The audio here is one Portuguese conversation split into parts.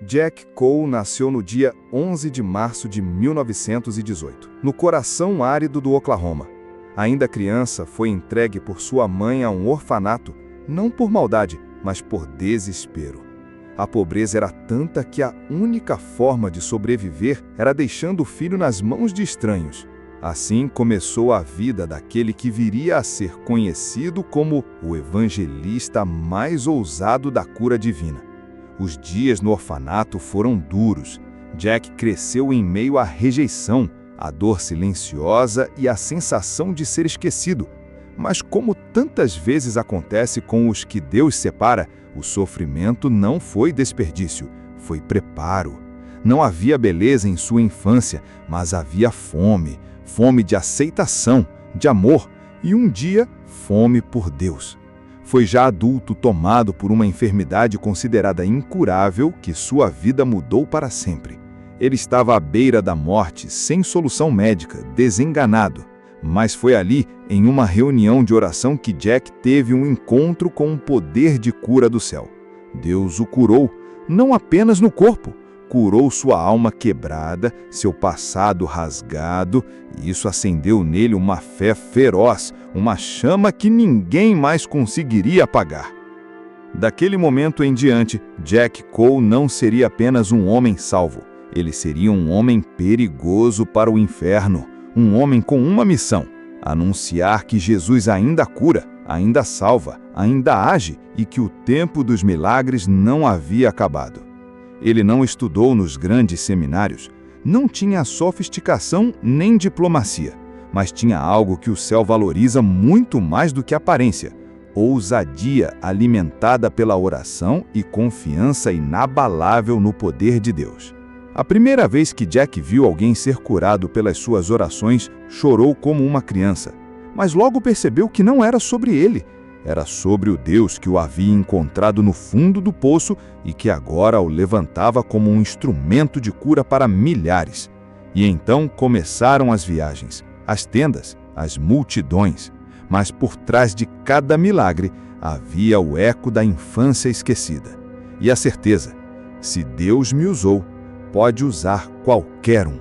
Jack Cole nasceu no dia 11 de março de 1918, no coração árido do Oklahoma. Ainda criança, foi entregue por sua mãe a um orfanato, não por maldade, mas por desespero. A pobreza era tanta que a única forma de sobreviver era deixando o filho nas mãos de estranhos. Assim começou a vida daquele que viria a ser conhecido como o evangelista mais ousado da cura divina. Os dias no orfanato foram duros. Jack cresceu em meio à rejeição, à dor silenciosa e à sensação de ser esquecido. Mas como tantas vezes acontece com os que Deus separa, o sofrimento não foi desperdício, foi preparo. Não havia beleza em sua infância, mas havia fome. Fome de aceitação, de amor e, um dia, fome por Deus. Foi já adulto, tomado por uma enfermidade considerada incurável, que sua vida mudou para sempre. Ele estava à beira da morte, sem solução médica, desenganado. Mas foi ali, em uma reunião de oração, que Jack teve um encontro com o poder de cura do céu. Deus o curou, não apenas no corpo, curou sua alma quebrada, seu passado rasgado, e isso acendeu nele uma fé feroz, uma chama que ninguém mais conseguiria apagar. Daquele momento em diante, Jack Cole não seria apenas um homem salvo, ele seria um homem perigoso para o inferno, um homem com uma missão: anunciar que Jesus ainda cura, ainda salva, ainda age e que o tempo dos milagres não havia acabado. Ele não estudou nos grandes seminários, não tinha sofisticação nem diplomacia, mas tinha algo que o céu valoriza muito mais do que aparência: ousadia alimentada pela oração e confiança inabalável no poder de Deus. A primeira vez que Jack viu alguém ser curado pelas suas orações, chorou como uma criança, mas logo percebeu que não era sobre ele. Era sobre o Deus que o havia encontrado no fundo do poço e que agora o levantava como um instrumento de cura para milhares. E então começaram as viagens, as tendas, as multidões. Mas por trás de cada milagre havia o eco da infância esquecida. E a certeza: se Deus me usou, pode usar qualquer um.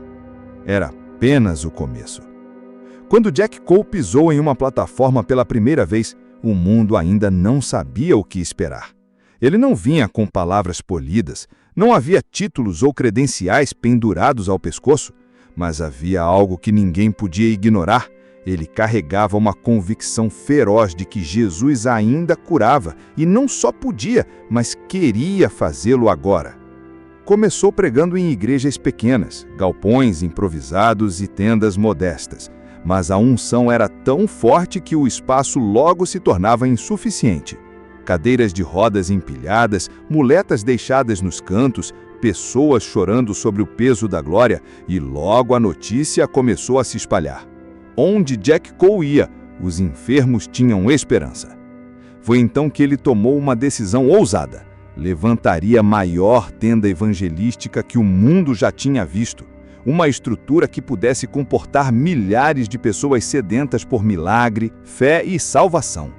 Era apenas o começo. Quando Jack Cole pisou em uma plataforma pela primeira vez, o mundo ainda não sabia o que esperar. Ele não vinha com palavras polidas, não havia títulos ou credenciais pendurados ao pescoço, mas havia algo que ninguém podia ignorar. Ele carregava uma convicção feroz de que Jesus ainda curava, e não só podia, mas queria fazê-lo agora. Começou pregando em igrejas pequenas, galpões improvisados e tendas modestas. Mas a unção era tão forte que o espaço logo se tornava insuficiente. Cadeiras de rodas empilhadas, muletas deixadas nos cantos, pessoas chorando sobre o peso da glória, e logo a notícia começou a se espalhar. Onde Jack Cole ia, os enfermos tinham esperança. Foi então que ele tomou uma decisão ousada: levantaria a maior tenda evangelística que o mundo já tinha visto. Uma estrutura que pudesse comportar milhares de pessoas sedentas por milagre, fé e salvação.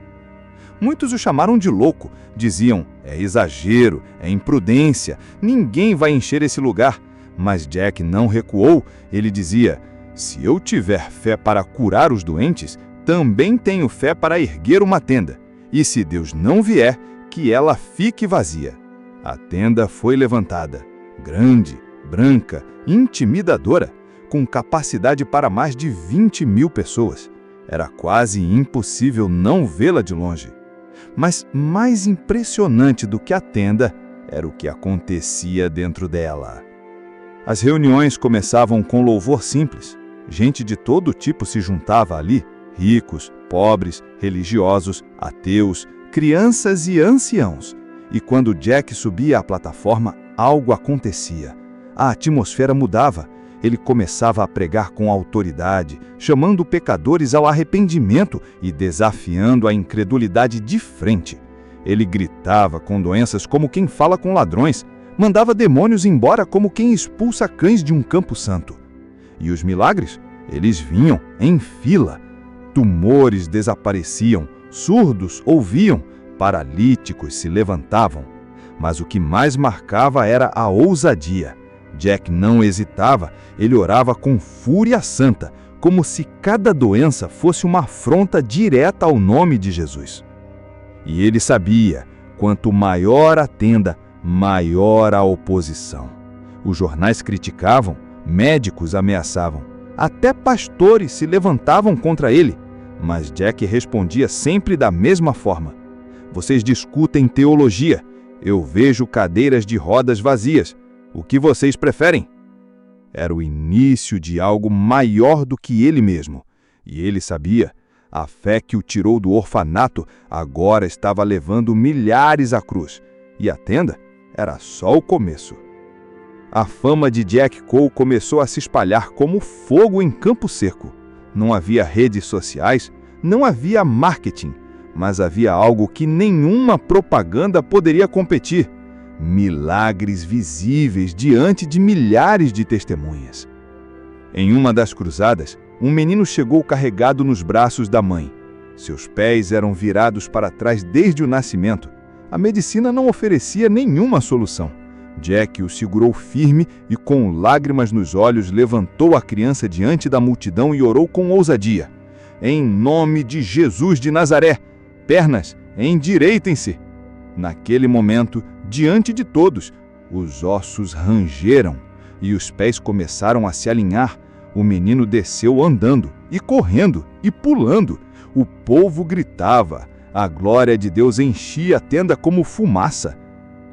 Muitos o chamaram de louco, diziam: é exagero, é imprudência, ninguém vai encher esse lugar. Mas Jack não recuou, ele dizia: se eu tiver fé para curar os doentes, também tenho fé para erguer uma tenda. E se Deus não vier, que ela fique vazia. A tenda foi levantada, grande, branca, intimidadora, com capacidade para mais de 20.000 pessoas. Era quase impossível não vê-la de longe. Mas mais impressionante do que a tenda era o que acontecia dentro dela. As reuniões começavam com louvor simples. Gente de todo tipo se juntava ali: ricos, pobres, religiosos, ateus, crianças e anciãos. E quando Jack subia à plataforma, algo acontecia. A atmosfera mudava. Ele começava a pregar com autoridade, chamando pecadores ao arrependimento e desafiando a incredulidade de frente. Ele gritava com doenças como quem fala com ladrões, mandava demônios embora como quem expulsa cães de um campo santo. E os milagres? Eles vinham em fila. Tumores desapareciam, surdos ouviam, paralíticos se levantavam. Mas o que mais marcava era a ousadia. Jack não hesitava, ele orava com fúria santa, como se cada doença fosse uma afronta direta ao nome de Jesus. E ele sabia, quanto maior a tenda, maior a oposição. Os jornais criticavam, médicos ameaçavam, até pastores se levantavam contra ele. Mas Jack respondia sempre da mesma forma: vocês discutem teologia, eu vejo cadeiras de rodas vazias. O que vocês preferem? Era o início de algo maior do que ele mesmo. E ele sabia, a fé que o tirou do orfanato agora estava levando milhares à cruz. E a tenda era só o começo. A fama de Jack Cole começou a se espalhar como fogo em campo seco. Não havia redes sociais, não havia marketing, mas havia algo que nenhuma propaganda poderia competir: milagres visíveis diante de milhares de testemunhas. Em uma das cruzadas, um menino chegou carregado nos braços da mãe. Seus pés eram virados para trás desde o nascimento. A medicina não oferecia nenhuma solução. Jack o segurou firme e, com lágrimas nos olhos, levantou a criança diante da multidão e orou com ousadia: em nome de Jesus de Nazaré, pernas, endireitem-se. Naquele momento, diante de todos, os ossos rangeram e os pés começaram a se alinhar. O menino desceu andando e correndo e pulando. O povo gritava. A glória de Deus enchia a tenda como fumaça.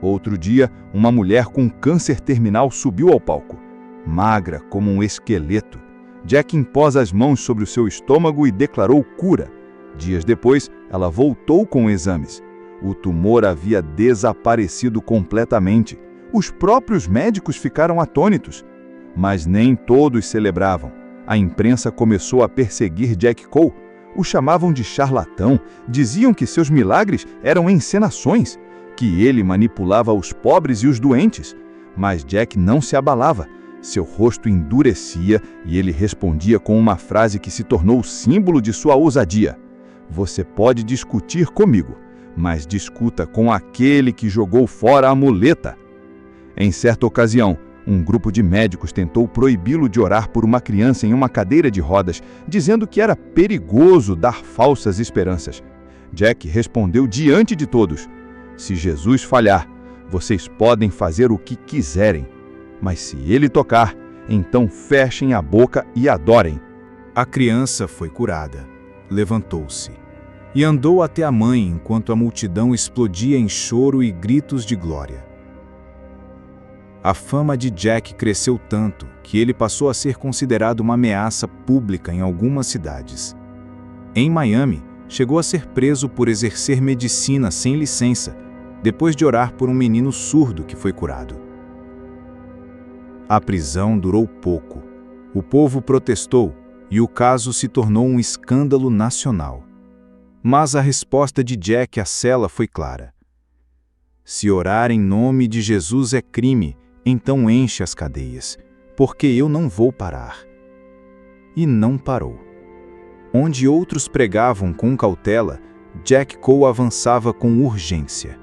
Outro dia, uma mulher com câncer terminal subiu ao palco, magra como um esqueleto. Jack impôs as mãos sobre o seu estômago e declarou cura. Dias depois, ela voltou com exames. O tumor havia desaparecido completamente. Os próprios médicos ficaram atônitos. Mas nem todos celebravam. A imprensa começou a perseguir Jack Cole. O chamavam de charlatão, diziam que seus milagres eram encenações, que ele manipulava os pobres e os doentes. Mas Jack não se abalava. Seu rosto endurecia e ele respondia com uma frase que se tornou o símbolo de sua ousadia: você pode discutir comigo, mas discuta com aquele que jogou fora a muleta. Em certa ocasião, um grupo de médicos tentou proibi-lo de orar por uma criança em uma cadeira de rodas, dizendo que era perigoso dar falsas esperanças. Jack respondeu diante de todos: se Jesus falhar, vocês podem fazer o que quiserem, mas se ele tocar, então fechem a boca e adorem. A criança foi curada, levantou-se e andou até a mãe enquanto a multidão explodia em choro e gritos de glória. A fama de Jack cresceu tanto que ele passou a ser considerado uma ameaça pública em algumas cidades. Em Miami, chegou a ser preso por exercer medicina sem licença, depois de orar por um menino surdo que foi curado. A prisão durou pouco. O povo protestou e o caso se tornou um escândalo nacional. Mas a resposta de Jack à cela foi clara: se orar em nome de Jesus é crime, então enche as cadeias, porque eu não vou parar. E não parou. Onde outros pregavam com cautela, Jack Cole avançava com urgência.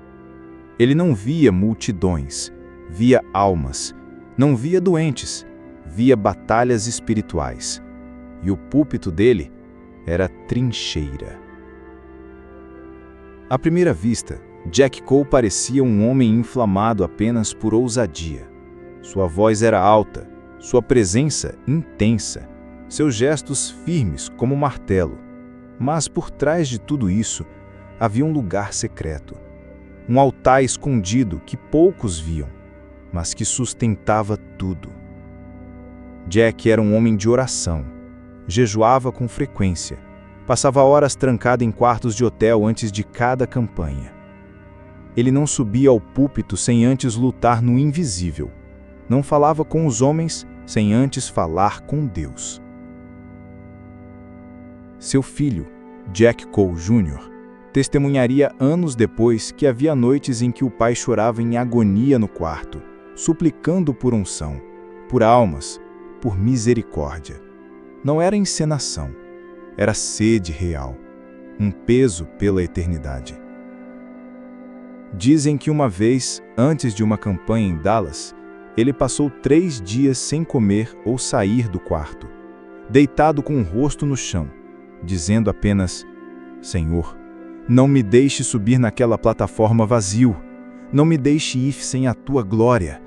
Ele não via multidões, via almas, não via doentes, via batalhas espirituais. E o púlpito dele era trincheira. À primeira vista, Jack Cole parecia um homem inflamado apenas por ousadia. Sua voz era alta, sua presença intensa, seus gestos firmes como martelo. Mas por trás de tudo isso, havia um lugar secreto, um altar escondido que poucos viam, mas que sustentava tudo. Jack era um homem de oração, jejuava com frequência, passava horas trancado em quartos de hotel antes de cada campanha. Ele não subia ao púlpito sem antes lutar no invisível. Não falava com os homens sem antes falar com Deus. Seu filho, Jack Cole Jr., testemunharia anos depois que havia noites em que o pai chorava em agonia no quarto, suplicando por unção, por almas, por misericórdia. Não era encenação, era sede real, um peso pela eternidade. Dizem que uma vez, antes de uma campanha em Dallas, ele passou 3 dias sem comer ou sair do quarto, deitado com o rosto no chão, dizendo apenas: Senhor, não me deixe subir naquela plataforma vazio, não me deixe ir sem a tua glória.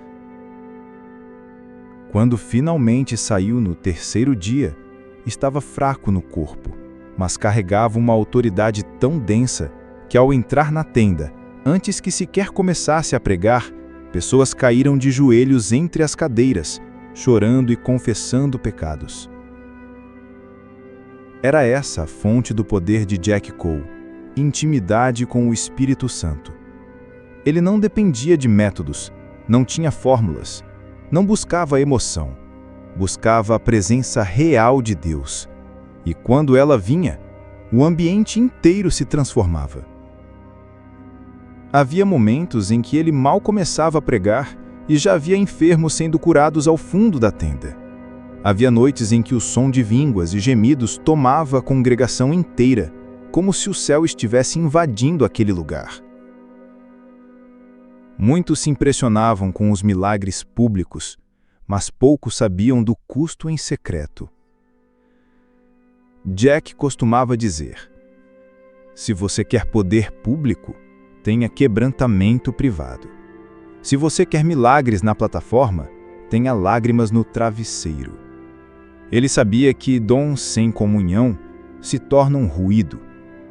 Quando finalmente saiu no 3º dia, estava fraco no corpo, mas carregava uma autoridade tão densa que, ao entrar na tenda, antes que sequer começasse a pregar, pessoas caíram de joelhos entre as cadeiras, chorando e confessando pecados. Era essa a fonte do poder de Jack Cole, intimidade com o Espírito Santo. Ele não dependia de métodos, não tinha fórmulas, não buscava emoção, buscava a presença real de Deus. E quando ela vinha, o ambiente inteiro se transformava. Havia momentos em que ele mal começava a pregar e já havia enfermos sendo curados ao fundo da tenda. Havia noites em que o som de vínguas e gemidos tomava a congregação inteira, como se o céu estivesse invadindo aquele lugar. Muitos se impressionavam com os milagres públicos, mas poucos sabiam do custo em secreto. Jack costumava dizer: se você quer poder público, tenha quebrantamento privado. Se você quer milagres na plataforma, tenha lágrimas no travesseiro. Ele sabia que dons sem comunhão se tornam ruído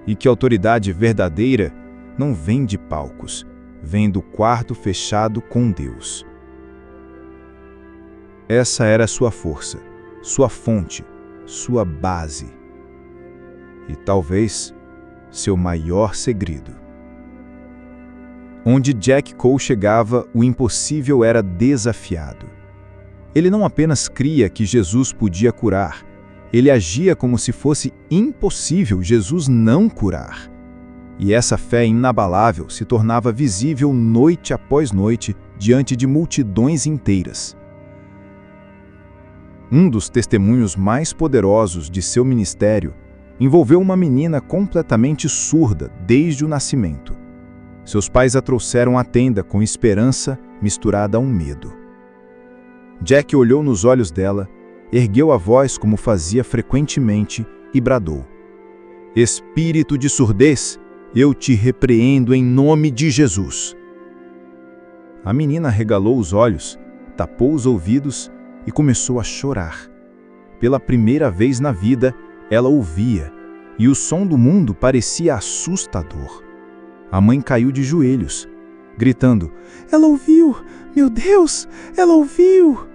e que a autoridade verdadeira não vem de palcos, vem do quarto fechado com Deus. Essa era sua força, sua fonte, sua base. E talvez seu maior segredo. Onde Jack Cole chegava, o impossível era desafiado. Ele não apenas cria que Jesus podia curar, ele agia como se fosse impossível Jesus não curar. E essa fé inabalável se tornava visível noite após noite diante de multidões inteiras. Um dos testemunhos mais poderosos de seu ministério envolveu uma menina completamente surda desde o nascimento. Seus pais a trouxeram à tenda com esperança misturada a um medo. Jack olhou nos olhos dela, ergueu a voz como fazia frequentemente e bradou: Espírito de surdez, eu te repreendo em nome de Jesus. A menina regalou os olhos, tapou os ouvidos e começou a chorar. Pela primeira vez na vida, ela ouvia, e o som do mundo parecia assustador. A mãe caiu de joelhos, gritando: Ela ouviu! Meu Deus! Ela ouviu!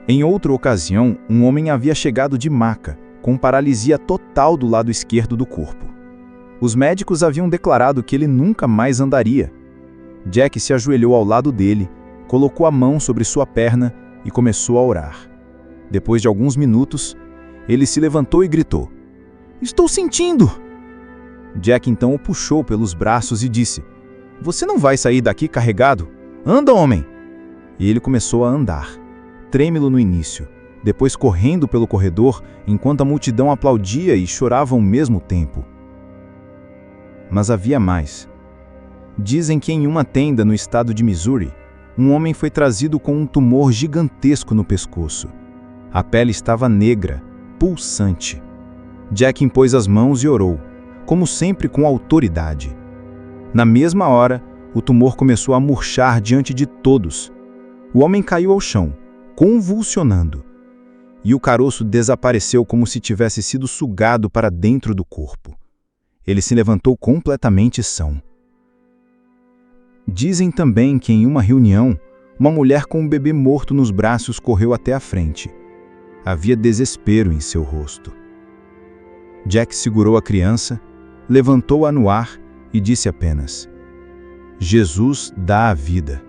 Em outra ocasião, um homem havia chegado de maca, com paralisia total do lado esquerdo do corpo. Os médicos haviam declarado que ele nunca mais andaria. Jack se ajoelhou ao lado dele, colocou a mão sobre sua perna e começou a orar. Depois de alguns minutos, ele se levantou e gritou: Estou sentindo! Jack então o puxou pelos braços e disse: Você não vai sair daqui carregado? Anda, homem! E ele começou a andar, trêmulo no início, depois correndo pelo corredor, enquanto a multidão aplaudia e chorava ao mesmo tempo. Mas havia mais. Dizem que em uma tenda no estado de Missouri, um homem foi trazido com um tumor gigantesco no pescoço. A pele estava negra, pulsante. Jack impôs as mãos e orou, como sempre com autoridade. Na mesma hora, o tumor começou a murchar diante de todos. O homem caiu ao chão, convulsionando, e o caroço desapareceu como se tivesse sido sugado para dentro do corpo. Ele se levantou completamente são. Dizem também que em uma reunião, uma mulher com um bebê morto nos braços correu até a frente. Havia desespero em seu rosto. Jack segurou a criança, levantou-a no ar e disse apenas: Jesus dá a vida.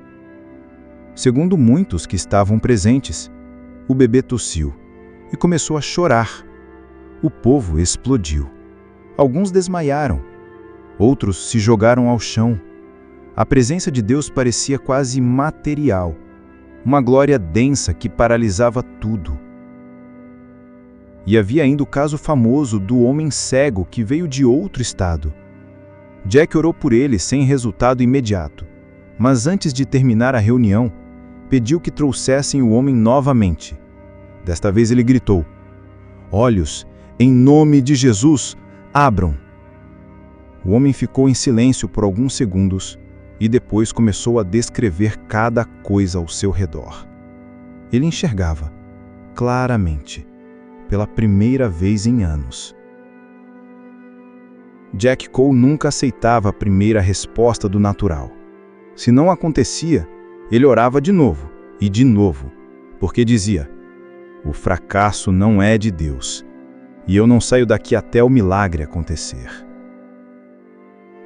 Segundo muitos que estavam presentes, o bebê tossiu e começou a chorar. O povo explodiu. Alguns desmaiaram, outros se jogaram ao chão. A presença de Deus parecia quase material, uma glória densa que paralisava tudo. E havia ainda o caso famoso do homem cego que veio de outro estado. Jack orou por ele sem resultado imediato, mas antes de terminar a reunião, pediu que trouxessem o homem novamente. Desta vez ele gritou: "Olhos, em nome de Jesus, abram!" O homem ficou em silêncio por alguns segundos e depois começou a descrever cada coisa ao seu redor. Ele enxergava, claramente, pela primeira vez em anos. Jack Cole nunca aceitava a primeira resposta do natural. Se não acontecia, ele orava de novo, porque dizia: "O fracasso não é de Deus, e eu não saio daqui até o milagre acontecer."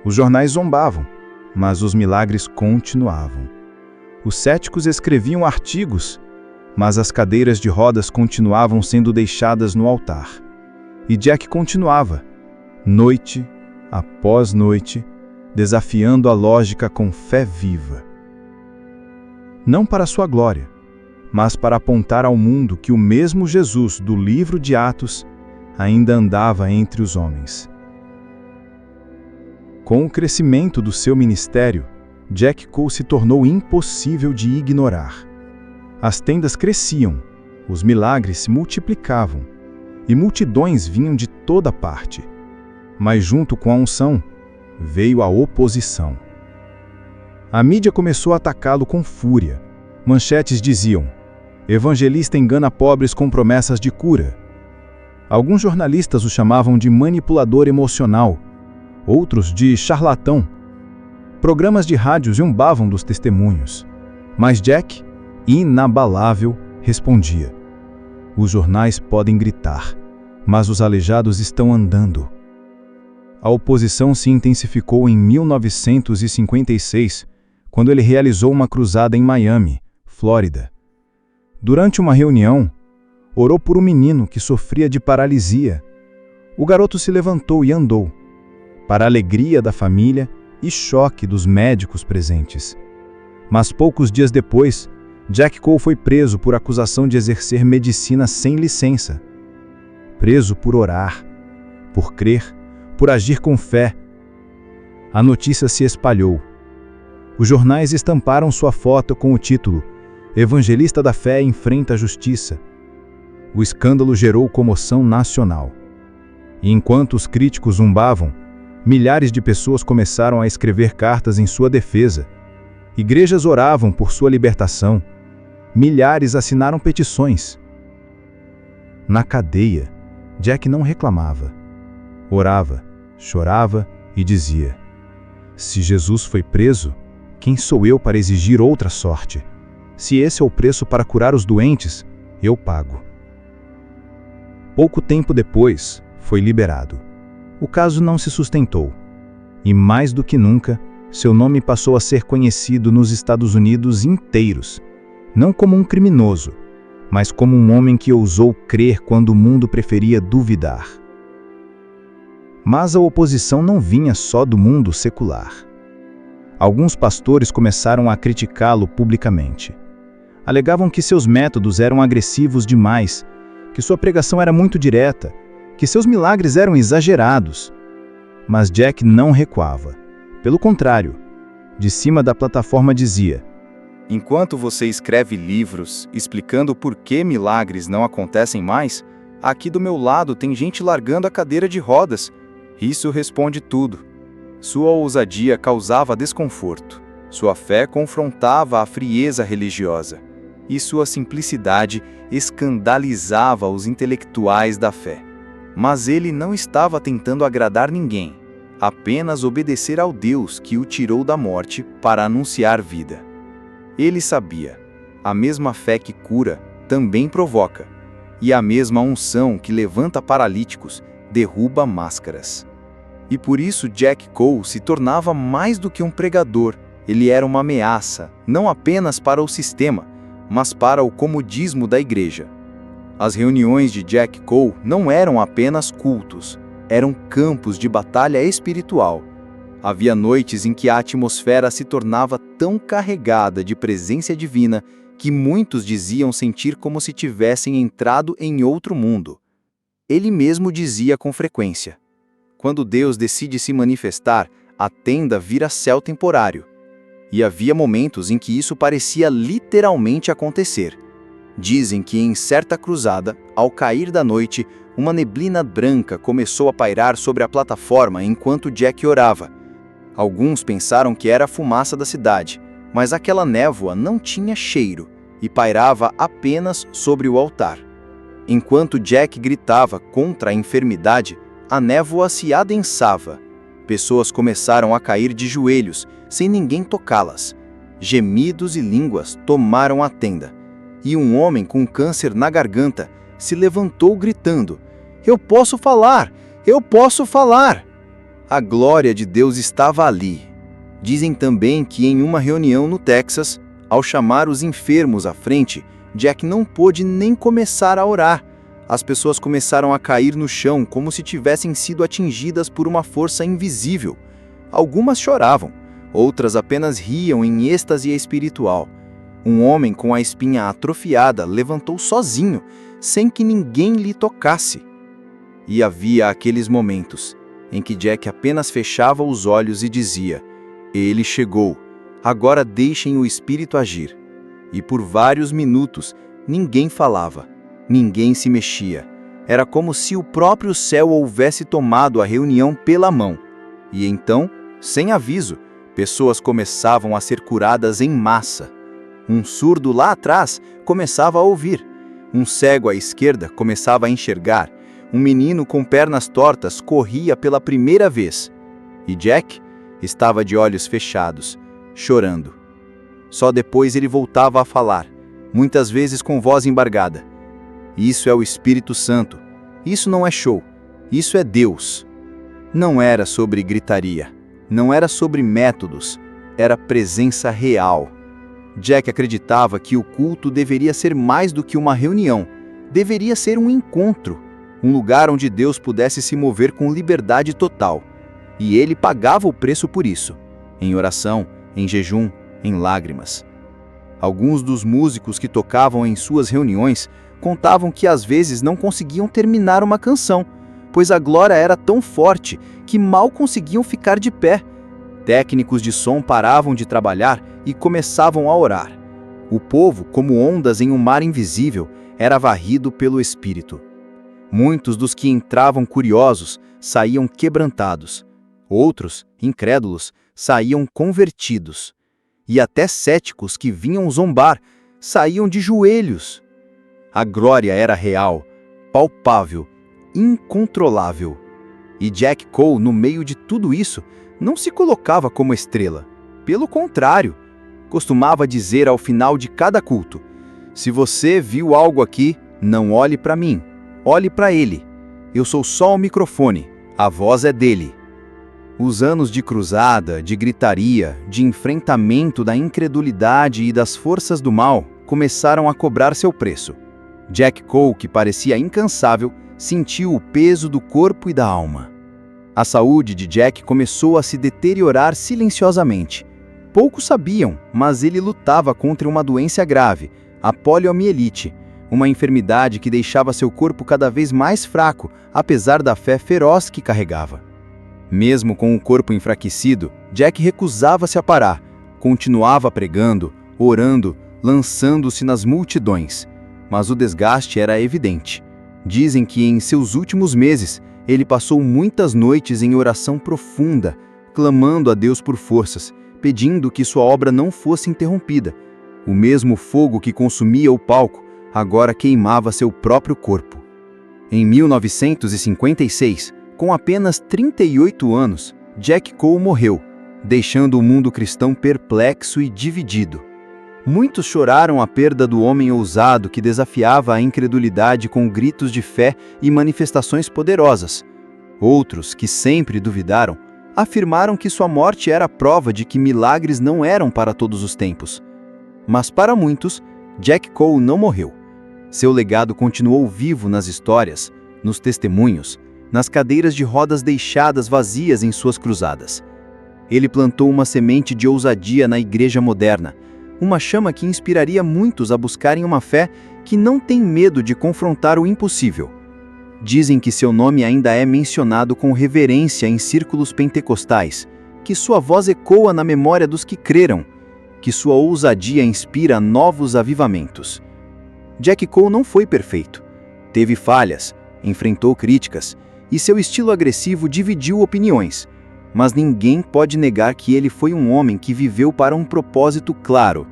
Os jornais zombavam, mas os milagres continuavam. Os céticos escreviam artigos, mas as cadeiras de rodas continuavam sendo deixadas no altar. E Jack continuava, noite após noite, desafiando a lógica com fé viva. Não para sua glória, mas para apontar ao mundo que o mesmo Jesus do livro de Atos ainda andava entre os homens. Com o crescimento do seu ministério, Jack Cole se tornou impossível de ignorar. As tendas cresciam, os milagres se multiplicavam, e multidões vinham de toda parte. Mas junto com a unção, veio a oposição. A mídia começou a atacá-lo com fúria. Manchetes diziam: "Evangelista engana pobres com promessas de cura." Alguns jornalistas o chamavam de manipulador emocional, outros de charlatão. Programas de rádio zombavam dos testemunhos. Mas Jack, inabalável, respondia: "Os jornais podem gritar, mas os aleijados estão andando." A oposição se intensificou em 1956, quando ele realizou uma cruzada em Miami, Flórida. Durante uma reunião, orou por um menino que sofria de paralisia. O garoto se levantou e andou, para a alegria da família e choque dos médicos presentes. Mas poucos dias depois, Jack Cole foi preso por acusação de exercer medicina sem licença. Preso por orar, por crer, por agir com fé. A notícia se espalhou. Os jornais estamparam sua foto com o título: "Evangelista da Fé enfrenta a Justiça." O escândalo gerou comoção nacional. E enquanto os críticos zombavam, milhares de pessoas começaram a escrever cartas em sua defesa. Igrejas oravam por sua libertação. Milhares assinaram petições. Na cadeia, Jack não reclamava. Orava, chorava e dizia: "Se Jesus foi preso, quem sou eu para exigir outra sorte? Se esse é o preço para curar os doentes, eu pago." Pouco tempo depois, foi liberado. O caso não se sustentou. E mais do que nunca, seu nome passou a ser conhecido nos Estados Unidos inteiros, não como um criminoso, mas como um homem que ousou crer quando o mundo preferia duvidar. Mas a oposição não vinha só do mundo secular. Alguns pastores começaram a criticá-lo publicamente. Alegavam que seus métodos eram agressivos demais, que sua pregação era muito direta, que seus milagres eram exagerados. Mas Jack não recuava. Pelo contrário, de cima da plataforma dizia: "Enquanto você escreve livros explicando por que milagres não acontecem mais, aqui do meu lado tem gente largando a cadeira de rodas. Isso responde tudo." Sua ousadia causava desconforto. Sua fé confrontava a frieza religiosa. E sua simplicidade escandalizava os intelectuais da fé. Mas ele não estava tentando agradar ninguém, apenas obedecer ao Deus que o tirou da morte para anunciar vida. Ele sabia: a mesma fé que cura também provoca, e a mesma unção que levanta paralíticos derruba máscaras. E por isso Jack Cole se tornava mais do que um pregador. Ele era uma ameaça, não apenas para o sistema, mas para o comodismo da igreja. As reuniões de Jack Cole não eram apenas cultos, eram campos de batalha espiritual. Havia noites em que a atmosfera se tornava tão carregada de presença divina que muitos diziam sentir como se tivessem entrado em outro mundo. Ele mesmo dizia com frequência: "Quando Deus decide se manifestar, a tenda vira céu temporário. E havia momentos em que isso parecia literalmente acontecer. Dizem que em certa cruzada, ao cair da noite, uma neblina branca começou a pairar sobre a plataforma enquanto Jack orava. Alguns pensaram que era a fumaça da cidade, mas aquela névoa não tinha cheiro e pairava apenas sobre o altar. Enquanto Jack gritava contra a enfermidade, a névoa se adensava. Pessoas começaram a cair de joelhos, sem ninguém tocá-las. Gemidos e línguas tomaram a tenda. E um homem com câncer na garganta se levantou gritando: "Eu posso falar! Eu posso falar!" A glória de Deus estava ali. Dizem também que em uma reunião no Texas, ao chamar os enfermos à frente, Jack não pôde nem começar a orar. As pessoas começaram a cair no chão como se tivessem sido atingidas por uma força invisível. Algumas choravam, outras apenas riam em êxtase espiritual. Um homem com a espinha atrofiada levantou sozinho, sem que ninguém lhe tocasse. E havia aqueles momentos em que Jack apenas fechava os olhos e dizia: "Ele chegou, agora deixem o Espírito agir." E por vários minutos, ninguém falava, ninguém se mexia. Era como se o próprio céu houvesse tomado a reunião pela mão. E então, sem aviso, pessoas começavam a ser curadas em massa. Um surdo lá atrás começava a ouvir. Um cego à esquerda começava a enxergar. Um menino com pernas tortas corria pela primeira vez. E Jack estava de olhos fechados, chorando. Só depois ele voltava a falar, muitas vezes com voz embargada. Isso é o Espírito Santo. Isso não é show. Isso é Deus. Não era sobre gritaria. Não era sobre métodos. Era presença real. Jack acreditava que o culto deveria ser mais do que uma reunião. Deveria ser um encontro. Um lugar onde Deus pudesse se mover com liberdade total. E ele pagava o preço por isso. Em oração, em jejum, em lágrimas. Alguns dos músicos que tocavam em suas reuniões contavam que às vezes não conseguiam terminar uma canção, pois a glória era tão forte que mal conseguiam ficar de pé. Técnicos de som paravam de trabalhar e começavam a orar. O povo, como ondas em um mar invisível, era varrido pelo Espírito. Muitos dos que entravam curiosos saíam quebrantados. Outros, incrédulos, saíam convertidos. E até céticos que vinham zombar saíam de joelhos. A glória era real, palpável, incontrolável. E Jack Cole, no meio de tudo isso, não se colocava como estrela. Pelo contrário, costumava dizer ao final de cada culto: "Se você viu algo aqui, não olhe para mim, olhe para ele. Eu sou só o microfone, a voz é dele." Os anos de cruzada, de gritaria, de enfrentamento da incredulidade e das forças do mal começaram a cobrar seu preço. Jack Cole, que parecia incansável, sentiu o peso do corpo e da alma. A saúde de Jack começou a se deteriorar silenciosamente. Poucos sabiam, mas ele lutava contra uma doença grave, a poliomielite, uma enfermidade que deixava seu corpo cada vez mais fraco, apesar da fé feroz que carregava. Mesmo com o corpo enfraquecido, Jack recusava-se a parar, continuava pregando, orando, lançando-se nas multidões. Mas o desgaste era evidente. Dizem que em seus últimos meses, ele passou muitas noites em oração profunda, clamando a Deus por forças, pedindo que sua obra não fosse interrompida. O mesmo fogo que consumia o palco, agora queimava seu próprio corpo. Em 1956, com apenas 38 anos, Jack Cole morreu, deixando o mundo cristão perplexo e dividido. Muitos choraram a perda do homem ousado que desafiava a incredulidade com gritos de fé e manifestações poderosas. Outros, que sempre duvidaram, afirmaram que sua morte era prova de que milagres não eram para todos os tempos. Mas para muitos, Jack Cole não morreu. Seu legado continuou vivo nas histórias, nos testemunhos, nas cadeiras de rodas deixadas vazias em suas cruzadas. Ele plantou uma semente de ousadia na igreja moderna, uma chama que inspiraria muitos a buscarem uma fé que não tem medo de confrontar o impossível. Dizem que seu nome ainda é mencionado com reverência em círculos pentecostais, que sua voz ecoa na memória dos que creram, que sua ousadia inspira novos avivamentos. Jack Cole não foi perfeito. Teve falhas, enfrentou críticas, e seu estilo agressivo dividiu opiniões. Mas ninguém pode negar que ele foi um homem que viveu para um propósito claro: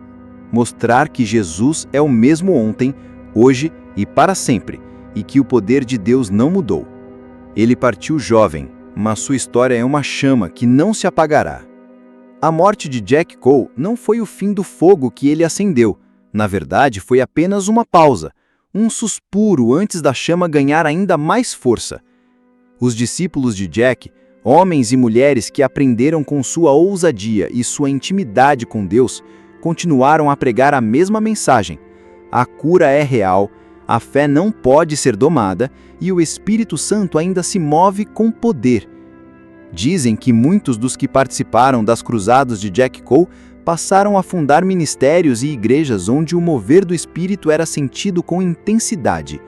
mostrar que Jesus é o mesmo ontem, hoje e para sempre, e que o poder de Deus não mudou. Ele partiu jovem, mas sua história é uma chama que não se apagará. A morte de Jack Cole não foi o fim do fogo que ele acendeu. Na verdade, foi apenas uma pausa, um suspiro antes da chama ganhar ainda mais força. Os discípulos de Jack, homens e mulheres que aprenderam com sua ousadia e sua intimidade com Deus, continuaram a pregar a mesma mensagem: a cura é real, a fé não pode ser domada e o Espírito Santo ainda se move com poder. Dizem que muitos dos que participaram das cruzadas de Jack Cole passaram a fundar ministérios e igrejas onde o mover do Espírito era sentido com intensidade.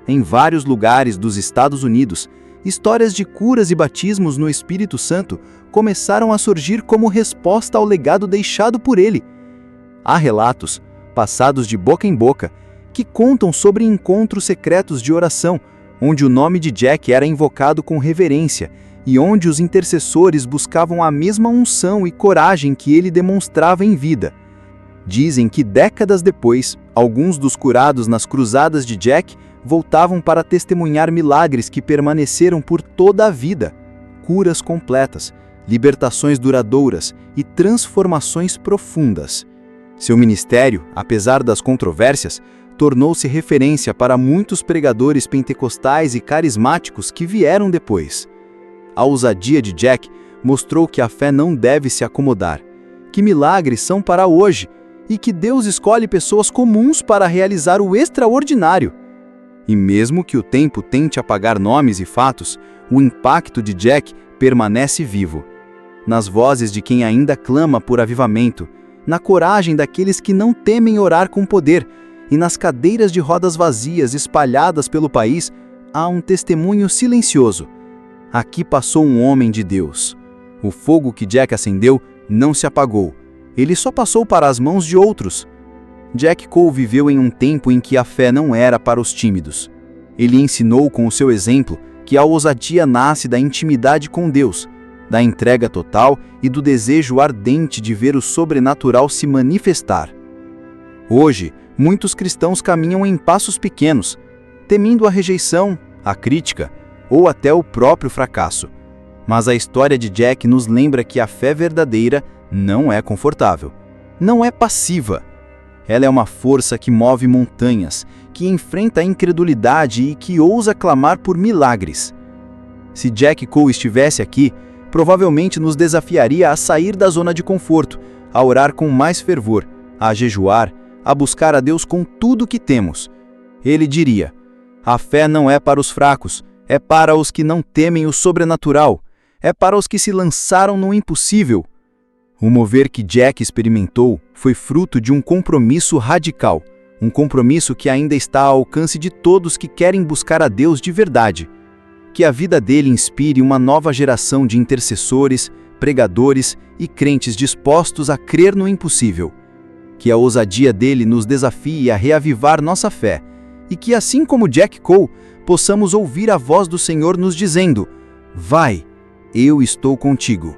Em vários lugares dos Estados Unidos, histórias de curas e batismos no Espírito Santo começaram a surgir como resposta ao legado deixado por ele. Há relatos, passados de boca em boca, que contam sobre encontros secretos de oração, onde o nome de Jack era invocado com reverência e onde os intercessores buscavam a mesma unção e coragem que ele demonstrava em vida. Dizem que décadas depois, alguns dos curados nas cruzadas de Jack voltavam para testemunhar milagres que permaneceram por toda a vida: curas completas, libertações duradouras e transformações profundas. Seu ministério, apesar das controvérsias, tornou-se referência para muitos pregadores pentecostais e carismáticos que vieram depois. A ousadia de Jack mostrou que a fé não deve se acomodar, que milagres são para hoje e que Deus escolhe pessoas comuns para realizar o extraordinário. E mesmo que o tempo tente apagar nomes e fatos, o impacto de Jack permanece vivo. Nas vozes de quem ainda clama por avivamento, na coragem daqueles que não temem orar com poder, e nas cadeiras de rodas vazias espalhadas pelo país, há um testemunho silencioso: aqui passou um homem de Deus. O fogo que Jack acendeu não se apagou, ele só passou para as mãos de outros. Jack Cole viveu em um tempo em que a fé não era para os tímidos. Ele ensinou com o seu exemplo que a ousadia nasce da intimidade com Deus, da entrega total e do desejo ardente de ver o sobrenatural se manifestar. Hoje, muitos cristãos caminham em passos pequenos, temendo a rejeição, a crítica ou até o próprio fracasso. Mas a história de Jack nos lembra que a fé verdadeira não é confortável, não é passiva. Ela é uma força que move montanhas, que enfrenta a incredulidade e que ousa clamar por milagres. Se Jack Cole estivesse aqui, provavelmente nos desafiaria a sair da zona de conforto, a orar com mais fervor, a jejuar, a buscar a Deus com tudo que temos. Ele diria: a fé não é para os fracos, é para os que não temem o sobrenatural, é para os que se lançaram no impossível. O mover que Jack experimentou foi fruto de um compromisso radical, um compromisso que ainda está ao alcance de todos que querem buscar a Deus de verdade. Que a vida dele inspire uma nova geração de intercessores, pregadores e crentes dispostos a crer no impossível. Que a ousadia dele nos desafie a reavivar nossa fé, e que, assim como Jack Cole, possamos ouvir a voz do Senhor nos dizendo: vai, eu estou contigo.